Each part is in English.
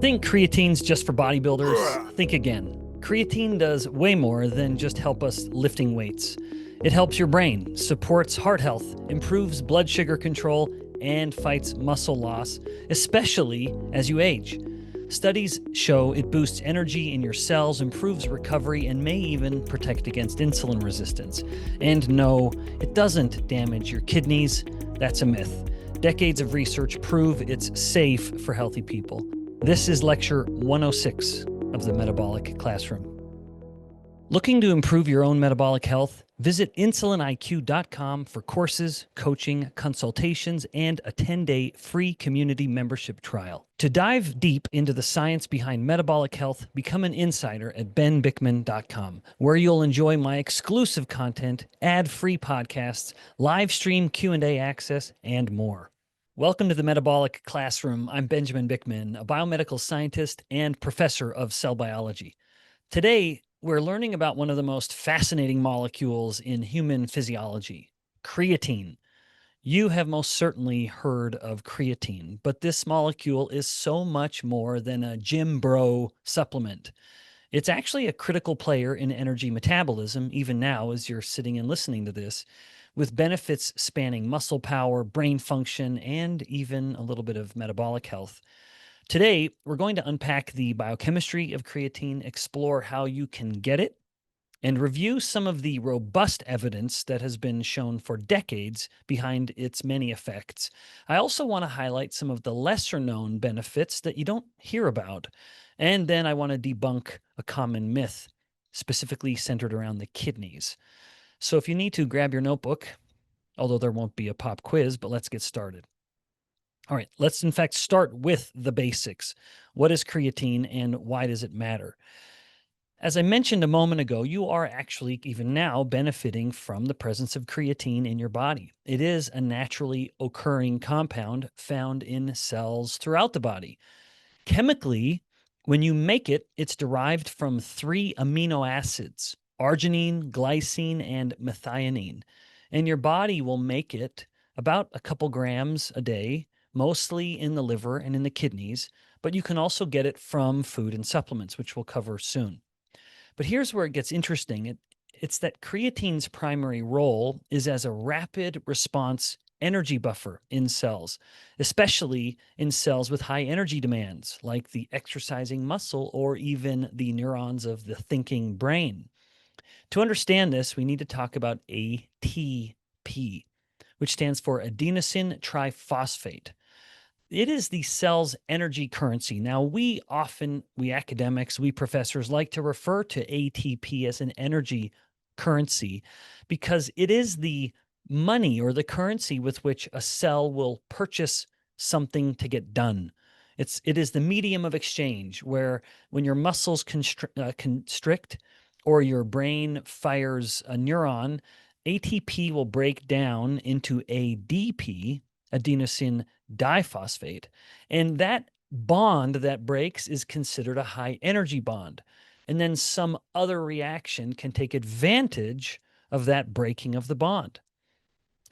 Think creatine's just for bodybuilders? Think again. Creatine does way more than just help us lifting weights. It helps your brain, supports heart health, improves blood sugar control, and fights muscle loss, especially as you age. Studies show it boosts energy in your cells, improves recovery, and may even protect against insulin resistance. And no, it doesn't damage your kidneys. That's a myth. Decades of research prove it's safe for healthy people. This is lecture 106 of the Metabolic Classroom. Looking to improve your own metabolic health? Visit insuliniq.com for courses, coaching, consultations, and a 10-day free community membership trial. To dive deep into the science behind metabolic health, become an insider at benbikman.com, where you'll enjoy my exclusive content, ad-free podcasts, live stream Q&A access, and more. Welcome to the Metabolic Classroom. I'm Benjamin Bikman, a biomedical scientist and professor of cell biology. Today, we're learning about one of the most fascinating molecules in human physiology, creatine. You have most certainly heard of creatine, but this molecule is so much more than a gym bro supplement. It's actually a critical player in energy metabolism, even now as you're sitting and listening to this, with benefits spanning muscle power, brain function, and even a little bit of metabolic health. Today, we're going to unpack the biochemistry of creatine, explore how you can get it, and review some of the robust evidence that has been shown for decades behind its many effects. I also want to highlight some of the lesser known benefits that you don't hear about. And then I want to debunk a common myth, specifically centered around the kidneys. So if you need to, grab your notebook, although there won't be a pop quiz, but let's get started. All right, let's in fact start with the basics. What is creatine and why does it matter? As I mentioned a moment ago, you are actually even now benefiting from the presence of creatine in your body. It is a naturally occurring compound found in cells throughout the body. Chemically, when you make it, it's derived from 3 amino acids, arginine, glycine, and methionine. And your body will make it about a couple grams a day, mostly in the liver and in the kidneys, but you can also get it from food and supplements, which we'll cover soon. But here's where it gets interesting. It's that creatine's primary role is as a rapid response energy buffer in cells, especially in cells with high energy demands, like the exercising muscle or even the neurons of the thinking brain. To understand this, we need to talk about ATP, which stands for adenosine triphosphate. It is the cell's energy currency. Now, we academics, we professors like to refer to ATP as an energy currency because it is the money or the currency with which a cell will purchase something to get done. It is the medium of exchange where when your muscles constrict or your brain fires a neuron, ATP will break down into ADP, adenosine diphosphate, and that bond that breaks is considered a high energy bond. And then some other reaction can take advantage of that breaking of the bond.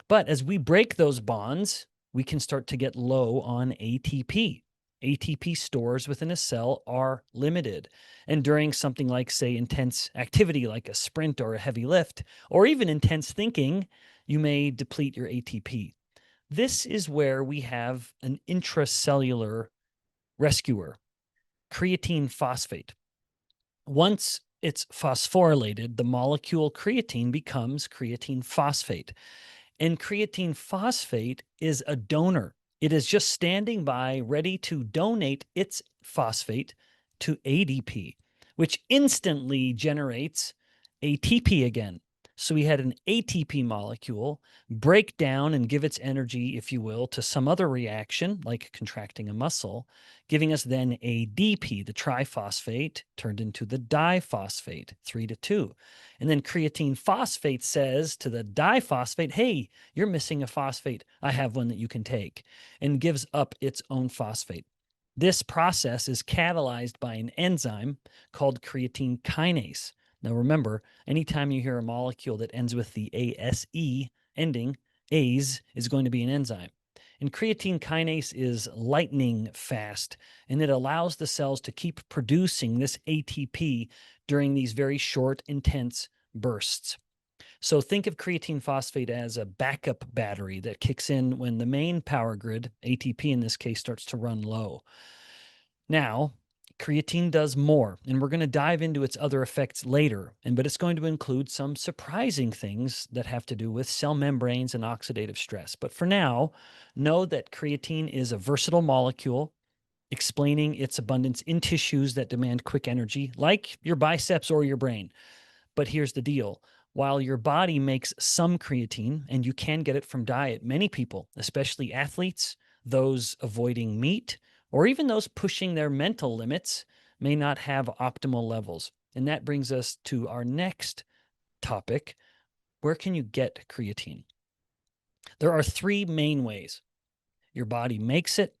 But as we break those bonds, we can start to get low on ATP. ATP stores within a cell are limited. And during something like, say, intense activity like a sprint or a heavy lift, or even intense thinking, you may deplete your ATP. This is where we have an intracellular rescuer, creatine phosphate. Once it's phosphorylated, the molecule creatine becomes creatine phosphate. And creatine phosphate is a donor. It is just standing by, ready to donate its phosphate to ADP, which instantly generates ATP again. So we had an ATP molecule break down and give its energy, if you will, to some other reaction, like contracting a muscle, giving us then ADP, the triphosphate, turned into the diphosphate, 3-2. And then creatine phosphate says to the diphosphate, hey, you're missing a phosphate. I have one that you can take, and gives up its own phosphate. This process is catalyzed by an enzyme called creatine kinase. Now remember, anytime you hear a molecule that ends with the ASE ending, ASE is going to be an enzyme. And creatine kinase is lightning fast, and it allows the cells to keep producing this ATP during these very short, intense bursts. So think of creatine phosphate as a backup battery that kicks in when the main power grid, ATP in this case, starts to run low. Now, creatine does more, and we're going to dive into its other effects later, but it's going to include some surprising things that have to do with cell membranes and oxidative stress. But for now, know that creatine is a versatile molecule, explaining its abundance in tissues that demand quick energy, like your biceps or your brain. But here's the deal. While your body makes some creatine, and you can get it from diet, many people, especially athletes, those avoiding meat, or even those pushing their mental limits, may not have optimal levels. And that brings us to our next topic. Where can you get creatine? There are three main ways. Your body makes it,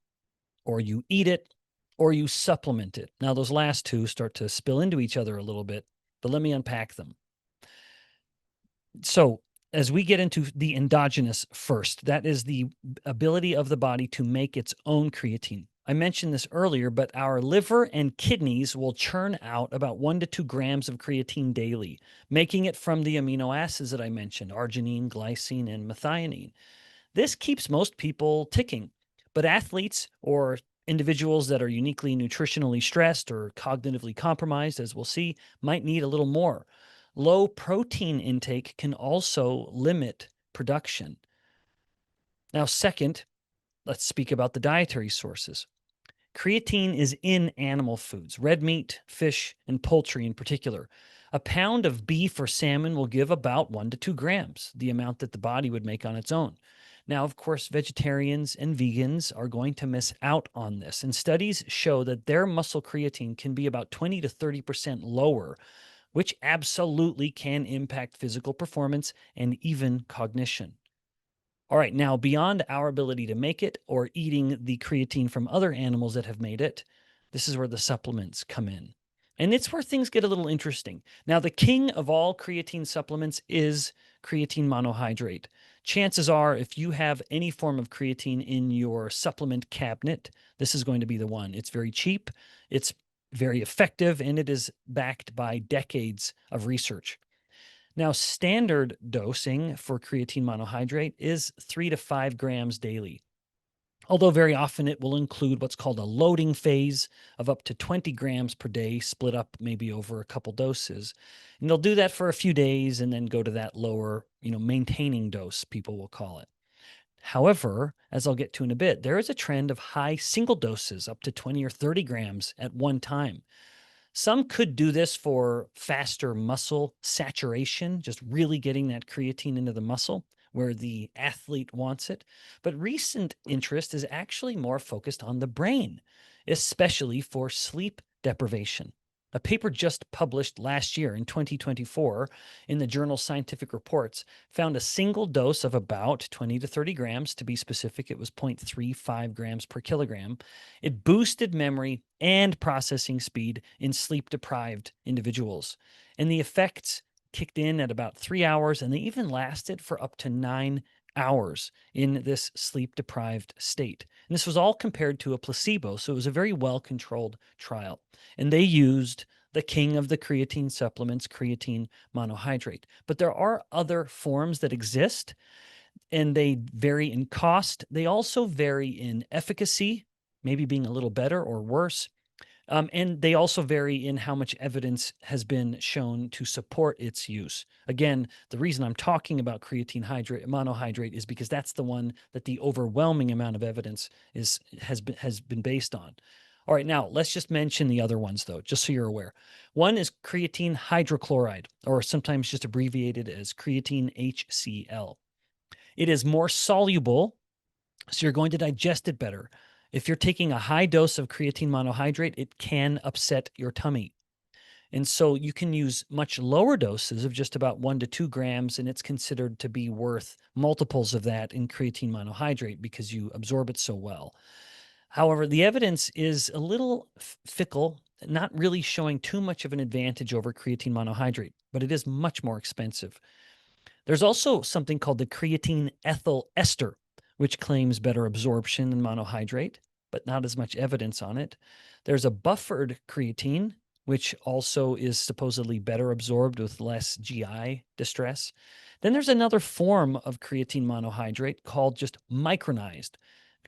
or you eat it, or you supplement it. Now, those last two start to spill into each other a little bit, but let me unpack them. So, as we get into the endogenous first, that is the ability of the body to make its own creatine. I mentioned this earlier, but our liver and kidneys will churn out about 1 to 2 grams of creatine daily, making it from the amino acids that I mentioned, arginine, glycine, and methionine. This keeps most people ticking, but athletes or individuals that are uniquely nutritionally stressed or cognitively compromised, as we'll see, might need a little more. Low protein intake can also limit production. Now, second, let's speak about the dietary sources. Creatine is in animal foods, red meat, fish, and poultry in particular. A pound of beef or salmon will give about 1 to 2 grams, the amount that the body would make on its own. Now, of course, vegetarians and vegans are going to miss out on this, and studies show that their muscle creatine can be about 20 to 30% lower, which absolutely can impact physical performance and even cognition. All right, now beyond our ability to make it or eating the creatine from other animals that have made it, this is where the supplements come in. And it's where things get a little interesting. Now, the king of all creatine supplements is creatine monohydrate. Chances are, if you have any form of creatine in your supplement cabinet, this is going to be the one. It's very cheap, it's very effective, and it is backed by decades of research. Now, standard dosing for creatine monohydrate is 3 to 5 grams daily, although very often it will include what's called a loading phase of up to 20 grams per day, split up maybe over a couple doses. And they'll do that for a few days and then go to that lower, maintaining dose, people will call it. However, as I'll get to in a bit, there is a trend of high single doses up to 20 or 30 grams at one time. Some could do this for faster muscle saturation, just really getting that creatine into the muscle where the athlete wants it. But recent interest is actually more focused on the brain, especially for sleep deprivation. A paper just published last year in 2024 in the journal Scientific Reports found a single dose of about 20 to 30 grams. To be specific, it was 0.35 grams per kilogram. It boosted memory and processing speed in sleep-deprived individuals. And the effects kicked in at about 3 hours, and they even lasted for up to 9 hours in this sleep-deprived state. And this was all compared to a placebo, so it was a very well-controlled trial. And they used the king of the creatine supplements, creatine monohydrate. But there are other forms that exist, and they vary in cost. They also vary in efficacy, maybe being a little better or worse. And they also vary in how much evidence has been shown to support its use. Again, the reason I'm talking about creatine monohydrate is because that's the one that the overwhelming amount of evidence has been based on. All right, now let's just mention the other ones, though, just so you're aware. One is creatine hydrochloride, or sometimes just abbreviated as creatine HCl. It is more soluble, so you're going to digest it better. If you're taking a high dose of creatine monohydrate, it can upset your tummy. And so you can use much lower doses of just about 1 to 2 grams, and it's considered to be worth multiples of that in creatine monohydrate because you absorb it so well. However, the evidence is a little fickle, not really showing too much of an advantage over creatine monohydrate, but it is much more expensive. There's also something called the creatine ethyl ester, which claims better absorption than monohydrate, but not as much evidence on it. There's a buffered creatine, which also is supposedly better absorbed with less GI distress. Then there's another form of creatine monohydrate called just micronized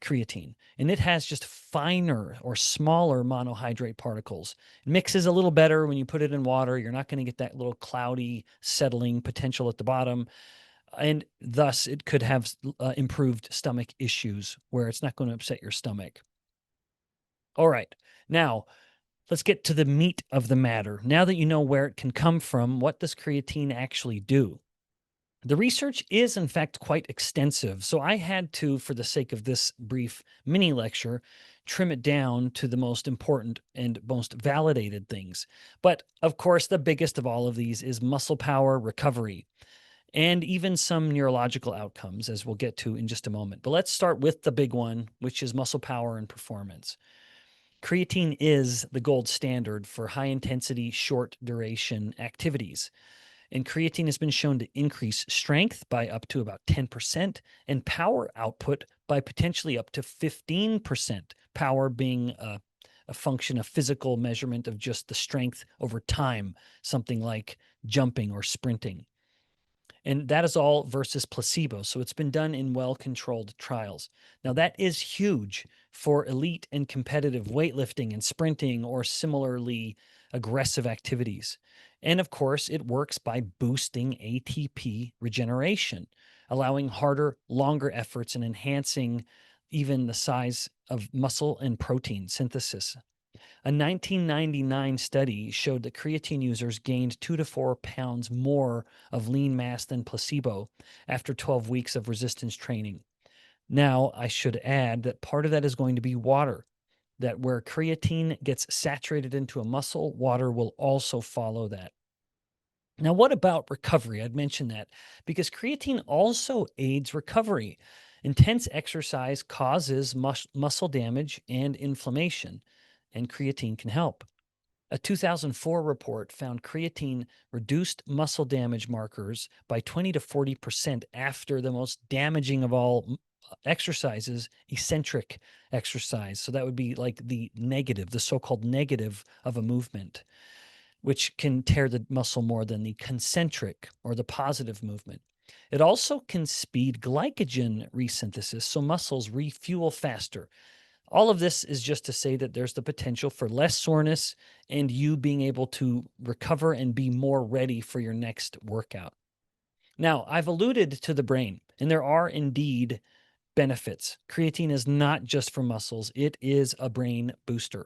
creatine, and it has just finer or smaller monohydrate particles. It mixes a little better when you put it in water. You're not going to get that little cloudy settling potential at the bottom, and thus it could have improved stomach issues where it's not going to upset your stomach. All right, now let's get to the meat of the matter. Now that you know where it can come from, what does creatine actually do? The research is, in fact, quite extensive. So I had to, for the sake of this brief mini lecture, trim it down to the most important and most validated things. But of course, the biggest of all of these is muscle power recovery and even some neurological outcomes, as we'll get to in just a moment. But let's start with the big one, which is muscle power and performance. Creatine is the gold standard for high intensity, short duration activities. And creatine has been shown to increase strength by up to about 10% and power output by potentially up to 15%. Power being a function of physical measurement of just the strength over time, something like jumping or sprinting. And that is all versus placebo. So it's been done in well-controlled trials. Now, that is huge for elite and competitive weightlifting and sprinting or similarly aggressive activities. And of course, it works by boosting ATP regeneration, allowing harder, longer efforts and enhancing even the size of muscle and protein synthesis. A 1999 study showed that creatine users gained 2 to 4 pounds more of lean mass than placebo after 12 weeks of resistance training. Now, I should add that part of that is going to be water, that where creatine gets saturated into a muscle, water will also follow that. Now, what about recovery? I'd mention that because creatine also aids recovery. Intense exercise causes muscle damage and inflammation, and creatine can help. A 2004 report found creatine reduced muscle damage markers by 20 to 40% after the most damaging of all exercises, eccentric exercise. So that would be like the negative, the so called negative of a movement, which can tear the muscle more than the concentric or the positive movement. It also can speed glycogen resynthesis, so muscles refuel faster. All of this is just to say that there's the potential for less soreness and you being able to recover and be more ready for your next workout. Now, I've alluded to the brain, and there are indeed benefits. Creatine is not just for muscles, it is a brain booster.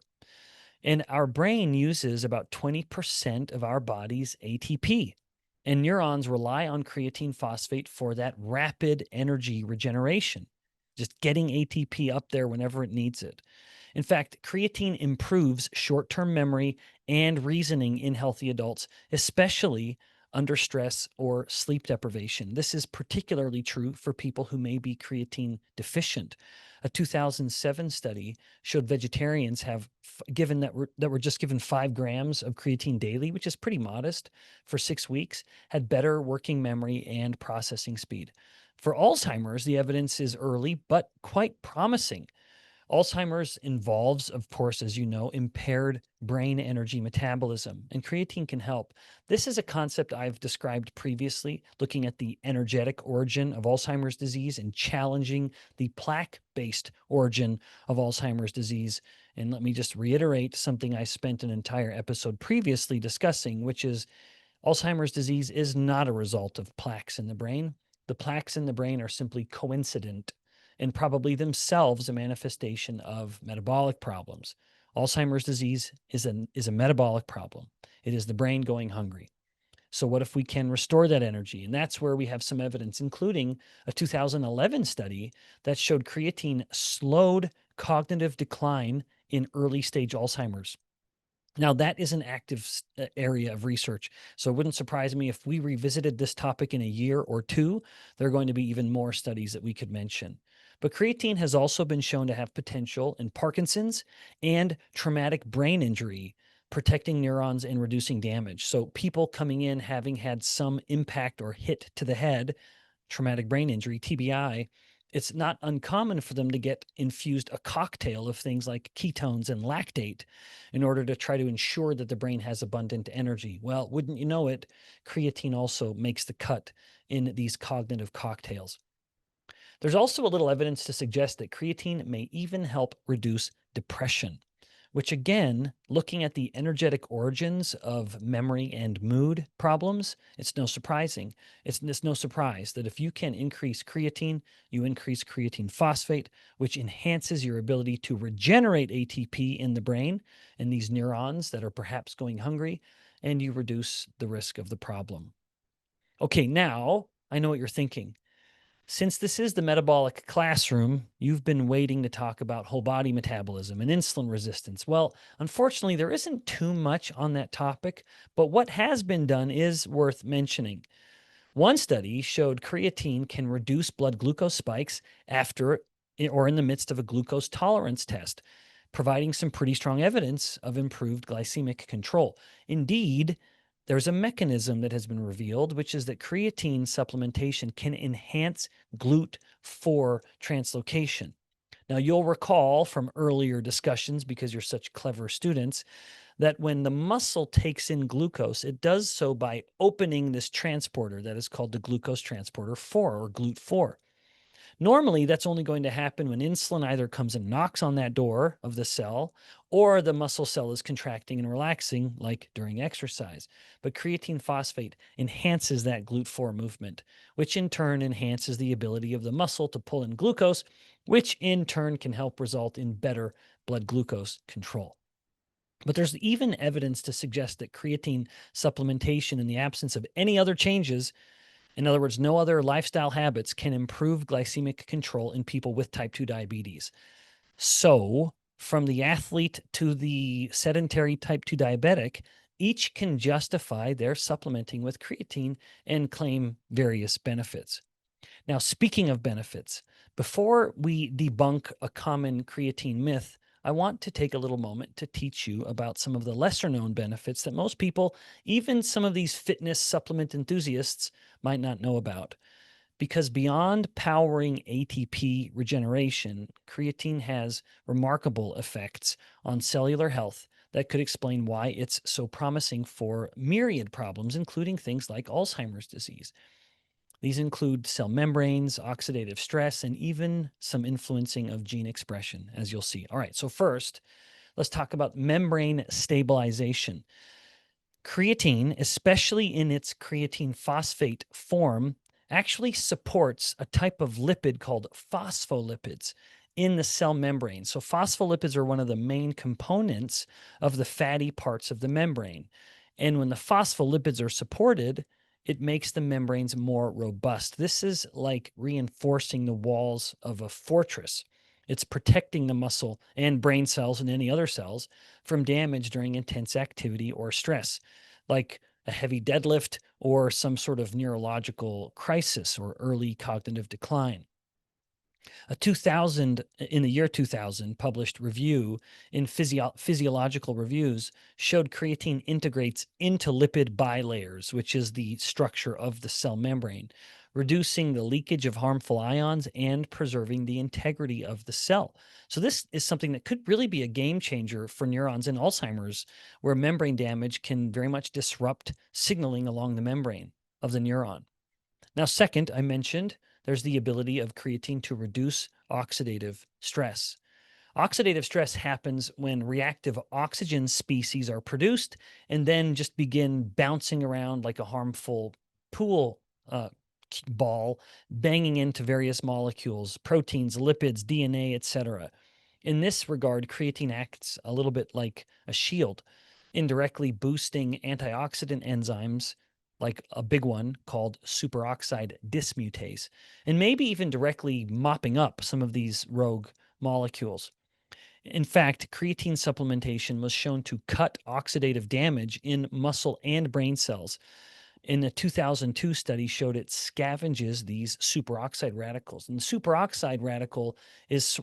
And our brain uses about 20% of our body's ATP. And neurons rely on creatine phosphate for that rapid energy regeneration, just getting ATP up there whenever it needs it. In fact, creatine improves short term memory and reasoning in healthy adults, especially under stress or sleep deprivation. This is particularly true for people who may be creatine deficient. A 2007 study showed vegetarians have given that were just given 5 grams of creatine daily, which is pretty modest, for 6 weeks, had better working memory and processing speed. For Alzheimer's, the evidence is early but quite promising. Alzheimer's involves, of course, as you know, impaired brain energy metabolism, and creatine can help. This is a concept I've described previously, looking at the energetic origin of Alzheimer's disease and challenging the plaque-based origin of Alzheimer's disease. And let me just reiterate something I spent an entire episode previously discussing, which is Alzheimer's disease is not a result of plaques in the brain. The plaques in the brain are simply coincident and probably themselves a manifestation of metabolic problems. Alzheimer's disease is a metabolic problem. It is the brain going hungry. So what if we can restore that energy? And that's where we have some evidence, including a 2011 study that showed creatine slowed cognitive decline in early stage Alzheimer's. Now, that is an active area of research. So it wouldn't surprise me if we revisited this topic in a year or two. There are going to be even more studies that we could mention. But creatine has also been shown to have potential in Parkinson's and traumatic brain injury, protecting neurons and reducing damage. So people coming in having had some impact or hit to the head, traumatic brain injury, TBI, it's not uncommon for them to get infused a cocktail of things like ketones and lactate in order to try to ensure that the brain has abundant energy. Well, wouldn't you know it, creatine also makes the cut in these cognitive cocktails. There's also a little evidence to suggest that creatine may even help reduce depression, which again, looking at the energetic origins of memory and mood problems, it's no surprise that if you can increase creatine, you increase creatine phosphate, which enhances your ability to regenerate ATP in the brain and these neurons that are perhaps going hungry, and you reduce the risk of the problem. Okay, now I know what you're thinking. Since this is the metabolic classroom, you've been waiting to talk about whole body metabolism and insulin resistance. Well, unfortunately, there isn't too much on that topic, but what has been done is worth mentioning. One study showed creatine can reduce blood glucose spikes after or in the midst of a glucose tolerance test, providing some pretty strong evidence of improved glycemic control. Indeed, there's a mechanism that has been revealed, which is that creatine supplementation can enhance GLUT4 translocation. Now, you'll recall from earlier discussions, because you're such clever students, that when the muscle takes in glucose, it does so by opening this transporter that is called the glucose transporter 4 or GLUT4. Normally, that's only going to happen when insulin either comes and knocks on that door of the cell or the muscle cell is contracting and relaxing, like during exercise. But creatine phosphate enhances that GLUT4 movement, which in turn enhances the ability of the muscle to pull in glucose, which in turn can help result in better blood glucose control. But there's even evidence to suggest that creatine supplementation in the absence of any other changes, in other words, no other lifestyle habits, can improve glycemic control in people with type 2 diabetes. So, from the athlete to the sedentary type 2 diabetic, each can justify their supplementing with creatine and claim various benefits. Now, speaking of benefits, before we debunk a common creatine myth, I want to take a little moment to teach you about some of the lesser known benefits that most people, even some of these fitness supplement enthusiasts, might not know about. Because beyond powering ATP regeneration, creatine has remarkable effects on cellular health that could explain why it's so promising for myriad problems, including things like Alzheimer's disease. These include cell membranes, oxidative stress, and even some influencing of gene expression, as you'll see. All right, so first, let's talk about membrane stabilization. Creatine, especially in its creatine phosphate form, actually supports a type of lipid called phospholipids in the cell membrane. So, phospholipids are one of the main components of the fatty parts of the membrane. And when the phospholipids are supported, it makes the membranes more robust. This is like reinforcing the walls of a fortress. It's protecting the muscle and brain cells and any other cells from damage during intense activity or stress, like a heavy deadlift or some sort of neurological crisis or early cognitive decline. In the year 2000 published review in Physiological Reviews showed creatine integrates into lipid bilayers, which is the structure of the cell membrane, reducing the leakage of harmful ions and preserving the integrity of the cell. So this is something that could really be a game changer for neurons in Alzheimer's, where membrane damage can very much disrupt signaling along the membrane of the neuron. Now, second, I mentioned there's the ability of creatine to reduce oxidative stress. Oxidative stress happens when reactive oxygen species are produced and then just begin bouncing around like a harmful pool ball, banging into various molecules, proteins, lipids, DNA, etc. In this regard, creatine acts a little bit like a shield, indirectly boosting antioxidant enzymes like a big one called superoxide dismutase, and maybe even directly mopping up some of these rogue molecules. In fact, creatine supplementation was shown to cut oxidative damage in muscle and brain cells. In a 2002 study showed it scavenges these superoxide radicals. And the superoxide radical is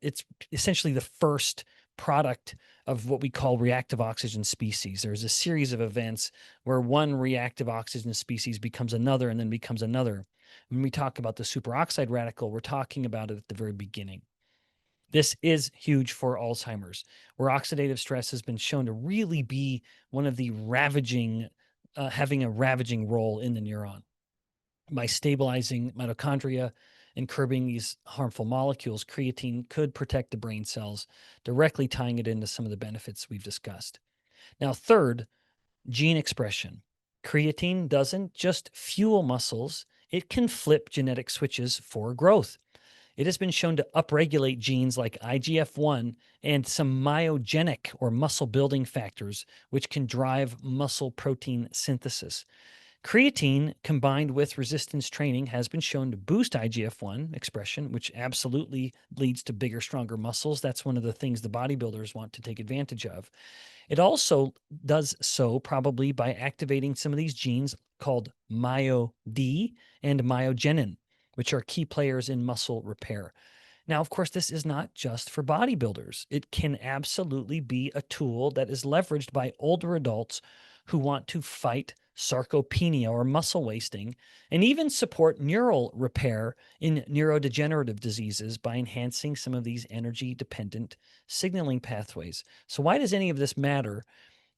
it's essentially the first product of what we call reactive oxygen species. There's a series of events where one reactive oxygen species becomes another and then becomes another. When we talk about the superoxide radical, we're talking about it at the very beginning. This is huge for Alzheimer's, where oxidative stress has been shown to really be one of the having a ravaging role in the neuron by stabilizing mitochondria and curbing these harmful molecules. Creatine could protect the brain cells, directly tying it into some of the benefits we've discussed. Now, third, gene expression. Creatine doesn't just fuel muscles, it can flip genetic switches for growth. It has been shown to upregulate genes like IGF-1 and some myogenic or muscle building factors, which can drive muscle protein synthesis. Creatine combined with resistance training has been shown to boost IGF-1 expression, which absolutely leads to bigger, stronger muscles. That's one of the things the bodybuilders want to take advantage of. It also does so probably by activating some of these genes called MyoD and myogenin, which are key players in muscle repair. Now, of course, this is not just for bodybuilders. It can absolutely be a tool that is leveraged by older adults who want to fight sarcopenia or muscle wasting, and even support neural repair in neurodegenerative diseases by enhancing some of these energy-dependent signaling pathways. So why does any of this matter?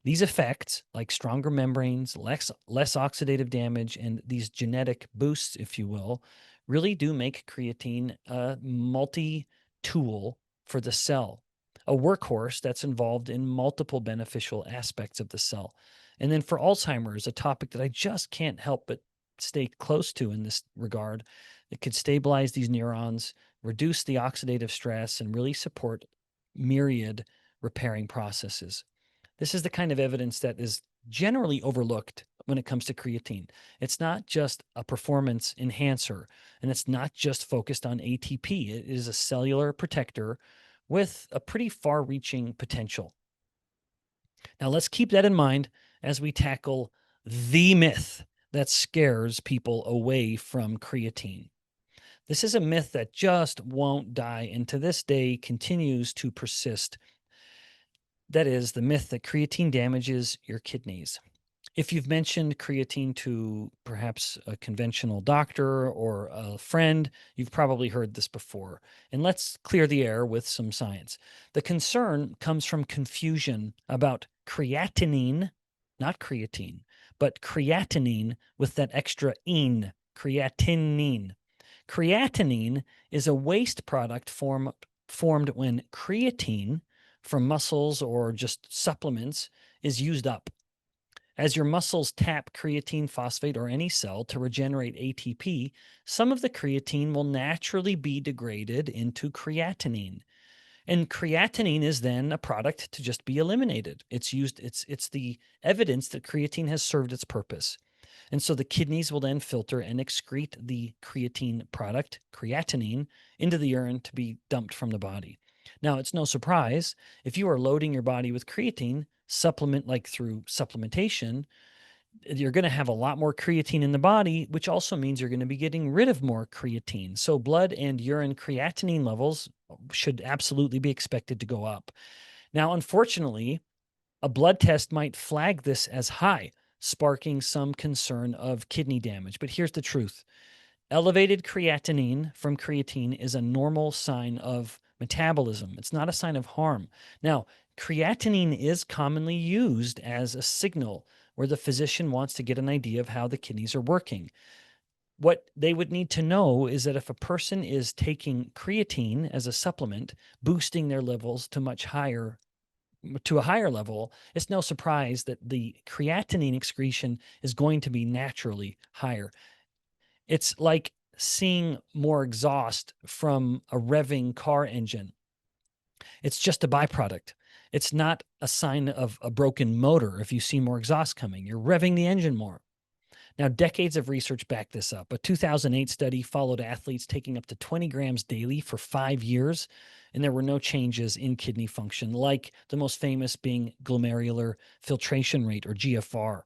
These effects, like stronger membranes, less oxidative damage, and these genetic boosts, if you will, really do make creatine a multi-tool for the cell, a workhorse that's involved in multiple beneficial aspects of the cell. And then for Alzheimer's, a topic that I just can't help but stay close to in this regard, it could stabilize these neurons, reduce the oxidative stress, and really support myriad repairing processes. This is the kind of evidence that is generally overlooked when it comes to creatine. It's not just a performance enhancer, and it's not just focused on ATP. It is a cellular protector with a pretty far-reaching potential. Now, let's keep that in mind as we tackle the myth that scares people away from creatine. This is a myth that just won't die, and to this day continues to persist. That is the myth that creatine damages your kidneys. If you've mentioned creatine to perhaps a conventional doctor or a friend, you've probably heard this before. And let's clear the air with some science. The concern comes from confusion about creatinine, not creatine, but creatinine with that extra "ine," creatinine. Creatinine is a waste product formed when creatine from muscles or just supplements is used up. As your muscles tap creatine phosphate or any cell to regenerate ATP, some of the creatine will naturally be degraded into creatinine. And creatinine is then a product to just be eliminated. It's the evidence that creatine has served its purpose. And so the kidneys will then filter and excrete the creatine product, creatinine, into the urine to be dumped from the body. Now, it's no surprise if you are loading your body with creatine, through supplementation, you're going to have a lot more creatine in the body, which also means you're going to be getting rid of more creatine. So blood and urine creatinine levels should absolutely be expected to go up. Now, unfortunately, a blood test might flag this as high, sparking some concern of kidney damage. But here's the truth. Elevated creatinine from creatine is a normal sign of metabolism. It's not a sign of harm. Now, creatinine is commonly used as a signal where the physician wants to get an idea of how the kidneys are working. What they would need to know is that if a person is taking creatine as a supplement, boosting their levels to a higher level, it's no surprise that the creatinine excretion is going to be naturally higher. It's like seeing more exhaust from a revving car engine. It's just a byproduct. It's not a sign of a broken motor if you see more exhaust coming. You're revving the engine more. Now, decades of research back this up. A 2008 study followed athletes taking up to 20 grams daily for 5 years, and there were no changes in kidney function, like the most famous being glomerular filtration rate, or GFR.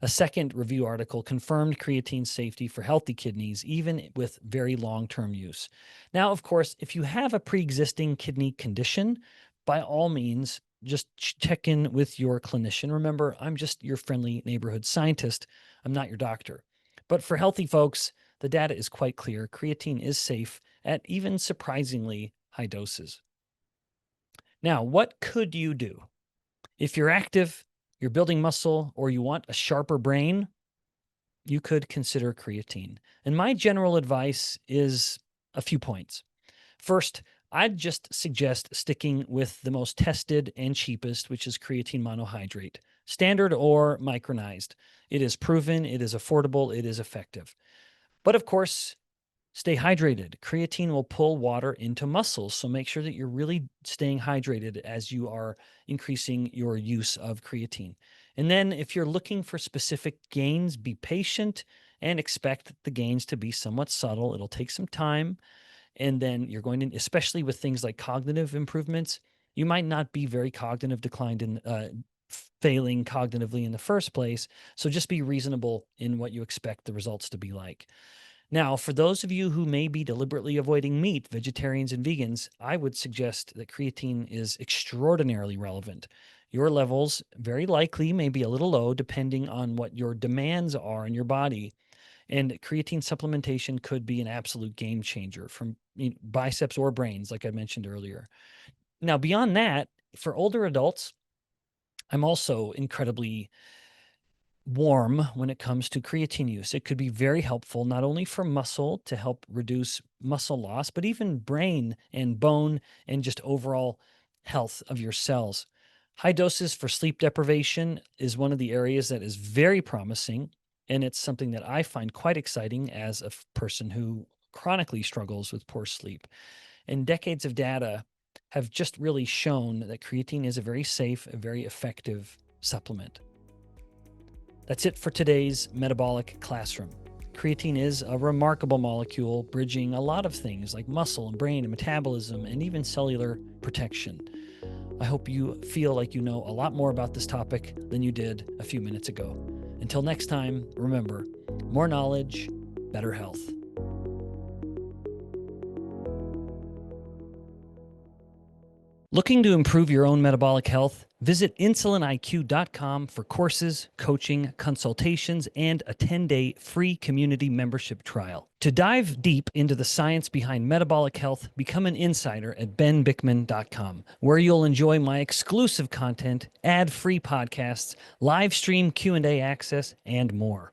A second review article confirmed creatine's safety for healthy kidneys, even with very long-term use. Now, of course, if you have a pre-existing kidney condition, by all means, just check in with your clinician. Remember, I'm just your friendly neighborhood scientist. I'm not your doctor. But for healthy folks, the data is quite clear. Creatine is safe at even surprisingly high doses. Now, what could you do? If you're active, you're building muscle, or you want a sharper brain, you could consider creatine. And my general advice is a few points. First, I'd just suggest sticking with the most tested and cheapest, which is creatine monohydrate, standard or micronized. It is proven, it is affordable, it is effective. But of course, stay hydrated. Creatine will pull water into muscles, so make sure that you're really staying hydrated as you are increasing your use of creatine. And then if you're looking for specific gains, be patient and expect the gains to be somewhat subtle. It'll take some time. And then you're going to, especially with things like cognitive improvements, you might not be very cognitive declined in failing cognitively in the first place. So just be reasonable in what you expect the results to be like. Now, for those of you who may be deliberately avoiding meat, vegetarians and vegans, I would suggest that creatine is extraordinarily relevant. Your levels very likely may be a little low depending on what your demands are in your body. And creatine supplementation could be an absolute game changer from biceps or brains, like I mentioned earlier. Now, beyond that, for older adults, I'm also incredibly warm when it comes to creatine use. It could be very helpful, not only for muscle to help reduce muscle loss, but even brain and bone and just overall health of your cells. High doses for sleep deprivation is one of the areas that is very promising. And it's something that I find quite exciting as a person who chronically struggles with poor sleep. And decades of data have just really shown that creatine is a very safe, a very effective supplement. That's it for today's Metabolic Classroom. Creatine is a remarkable molecule bridging a lot of things like muscle and brain and metabolism and even cellular protection. I hope you feel like you know a lot more about this topic than you did a few minutes ago. Until next time, remember, more knowledge, better health. Looking to improve your own metabolic health? Visit insuliniq.com for courses, coaching, consultations, and a 10-day free community membership trial. To dive deep into the science behind metabolic health, become an insider at benbikman.com, where you'll enjoy my exclusive content, ad-free podcasts, live stream Q&A access, and more.